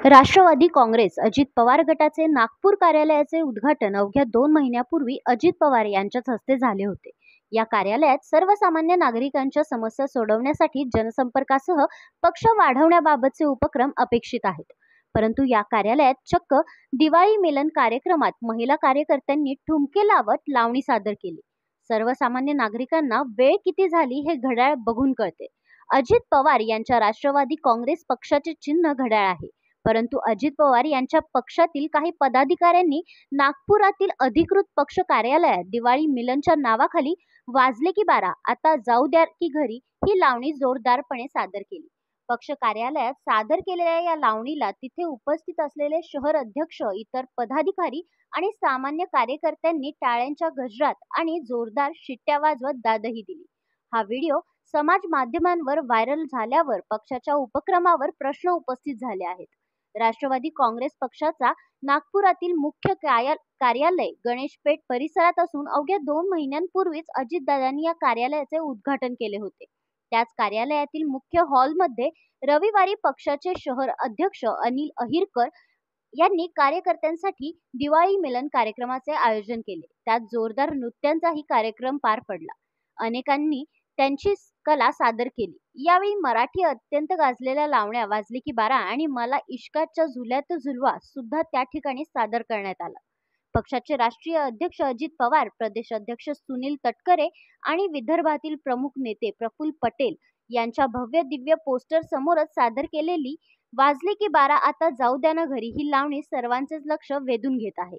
राष्ट्रवादी काँग्रेस अजित पवार गटाचे नागपूर कार्यालयाचे उद्घाटन अवघ्या 2 महिन्यापूर्वी अजित पवार यांच्याच हस्ते झाले होते। या कार्यालयात सर्वसामान्य नागरिकांच्या समस्या सोडवण्यासाठी जनसंपर्कासह पक्ष वाढवण्याबाबतचे उपक्रम अपेक्षित आहेत। परंतु या कार्यालयात चक्क दिवाळी मिलन कार्यक्रमात महिला कार्यकर्त्यांनी ठुमके लावत लावणी सादर केली। सर्वसामान्य नागरिकांना वेळ किती झाली हे घड्याळ बघून कळते। अजित पवार यांच्या राष्ट्रवादी काँग्रेस पक्षाचे चिन्ह घड्याळ आहे। परंतु अजित पवार यांच्या पक्षातील काही पदाधिकाऱ्यांनी नागपुरातील अधिकृत पक्ष कार्यालयात दिवाळी मिलनच्या नावाखाली वाजले की 12 आता जाऊ द्या की घरी ही लावणी जोरदारपणे सादर केली। पक्ष कार्यालयात सादर केलेल्या या लावणीला तिथे उपस्थित असलेले शहर अध्यक्ष, इतर पदाधिकारी आणि सामान्य कार्यकर्त्यांनी टाळ्यांच्या गजरात आणि जोरदार शिट्ट्या वाजवत दादही दिली। हा व्हिडिओ समाज माध्यमांवर व्हायरल झाल्यावर पक्षाच्या उपक्रमावर प्रश्न उपस्थित झाले आहेत। राष्ट्रवादी काँग्रेस पक्षाचा नागपुरातील मुख्य कार्यालय गणेश पेठ परिसरात असून अवघ्या 2 महिन्यांपूर्वीच अजितदादांनी या कार्यालयाचे उद्घाटन केले होते। त्याच कार्यालयातील मुख्य हॉलमध्ये रविवारी पक्षाचे शहर अध्यक्ष अनिल अहिरकर यांनी कार्यकर्त्यांसाठी दिवाळी मिलन कार्यक्रमाचे आयोजन केले। त्यात जोरदार नृत्यांचाही कार्यक्रम पार पडला। अनेकांनी त्यांची कला सादर केली। यावेळी मराठी अत्यंत गाजलेल्या लावण्या वाजले की 12 आणि मला इश्काच्या झुल्यात झुलवा सुद्धा त्या ठिकाणी सादर करण्यात आला। पक्षाचे राष्ट्रीय अध्यक्ष अजित पवार, प्रदेश अध्यक्ष सुनील तटकरे आणि विदर्भातील प्रमुख नेते प्रफुल्ल पटेल यांच्या भव्य दिव्य पोस्टर समोरच सादर केलेली वाजले की 12 आता जाऊ द्या ना घरी ही लावणी सर्वांचेच लक्ष वेधून घेत आहे।